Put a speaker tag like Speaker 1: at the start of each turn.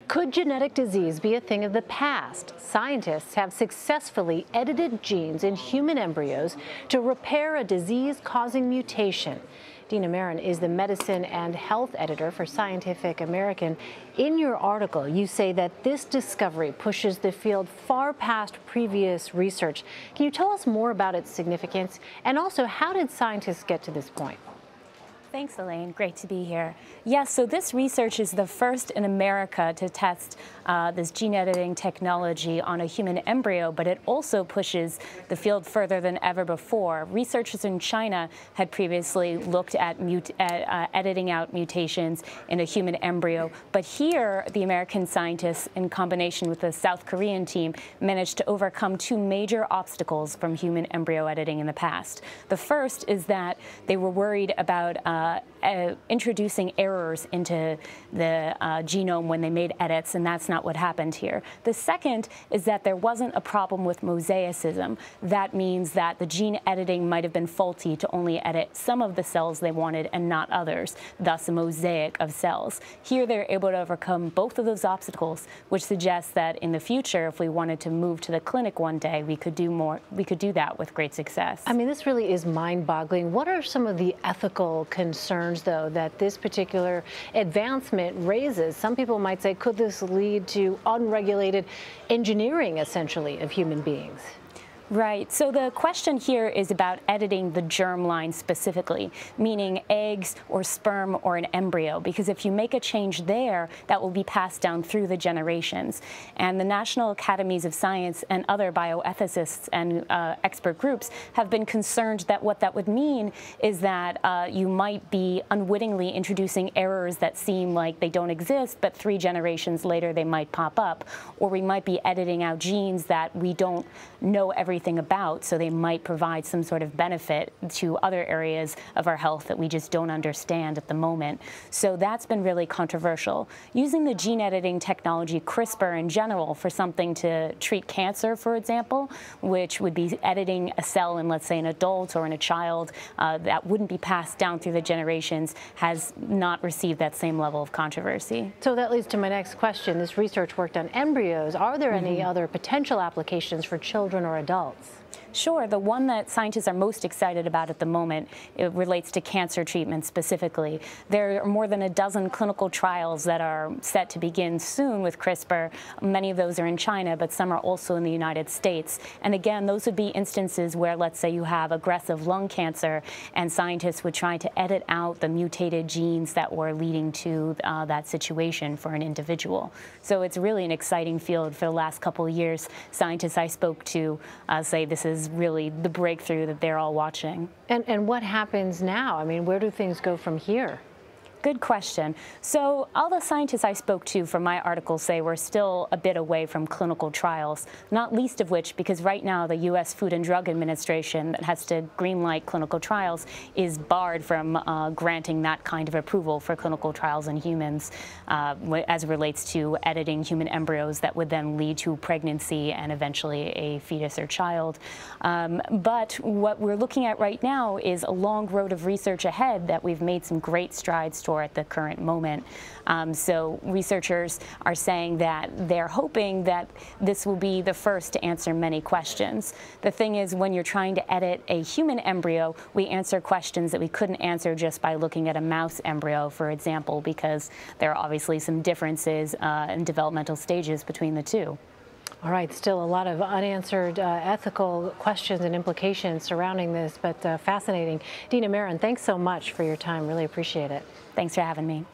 Speaker 1: Could genetic disease be a thing of the past? Scientists have successfully edited genes in human embryos to repair a disease-causing mutation. Dina Maron is the medicine and health editor for Scientific American. In your article, you say that this discovery pushes the field far past previous research. Can you tell us more about its significance? And also, how did scientists get to this point?
Speaker 2: Thanks, Elaine. Great to be here. Yes, so this research is the first in America to test this gene editing technology on a human embryo, but it also pushes the field further than ever before. Researchers in China had previously looked at editing out mutations in a human embryo, but here the American scientists, in combination with the South Korean team, managed to overcome two major obstacles from human embryo editing in the past. The first is that they were worried about introducing errors into the genome when they made edits, and that's not what happened here. The second is that there wasn't a problem with mosaicism. That means that the gene editing might have been faulty to only edit some of the cells they wanted and not others, thus a mosaic of cells. Here they're able to overcome both of those obstacles, which suggests that in the future, if we wanted to move to the clinic one day, we could do that with great success.
Speaker 1: I mean, this really is mind-boggling. What are some of the ethical concerns, though, that this particular advancement raises? Some people might say, could this lead to unregulated engineering, essentially, of human beings?
Speaker 2: Right. So the question here is about editing the germline specifically, meaning eggs or sperm or an embryo, because if you make a change there, that will be passed down through the generations. And the National Academies of Science and other bioethicists and expert groups have been concerned that what that would mean is that you might be unwittingly introducing errors that seem like they don't exist, but 3 generations later they might pop up, or we might be editing out genes that we don't know everything about, so they might provide some sort of benefit to other areas of our health that we just don't understand at the moment. So that's been really controversial. Using the gene editing technology CRISPR in general for something to treat cancer, for example, which would be editing a cell in, let's say, an adult or in a child that wouldn't be passed down through the generations, has not received that same level of controversy.
Speaker 1: So that leads to my next question. This research worked on embryos. Are there any other potential applications for children or adults?
Speaker 2: Sure. The one that scientists are most excited about at the moment, it relates to cancer treatment specifically. There are more than a dozen clinical trials that are set to begin soon with CRISPR. Many of those are in China, but some are also in the United States. And again, those would be instances where, let's say, you have aggressive lung cancer, and scientists would try to edit out the mutated genes that were leading to that situation for an individual. So it's really an exciting field. For the last couple of years, scientists I spoke to say this is really the breakthrough that they're all watching.
Speaker 1: And what happens now? I mean, where do things go from here?
Speaker 2: Good question. So all the scientists I spoke to from my article say we're still a bit away from clinical trials, not least of which because right now the U.S. Food and Drug Administration that has to greenlight clinical trials is barred from granting that kind of approval for clinical trials in humans as it relates to editing human embryos that would then lead to pregnancy and eventually a fetus or child. But what we're looking at right now is a long road of research ahead that we've made some great strides at the current moment. So researchers are saying that they're hoping that this will be the first to answer many questions. The thing is, when you're trying to edit a human embryo, we answer questions that we couldn't answer just by looking at a mouse embryo, for example, because there are obviously some differences in developmental stages between the two.
Speaker 1: All right, still a lot of unanswered ethical questions and implications surrounding this, but fascinating. Dina Maron, thanks so much for your time. Really appreciate it.
Speaker 2: Thanks for having me.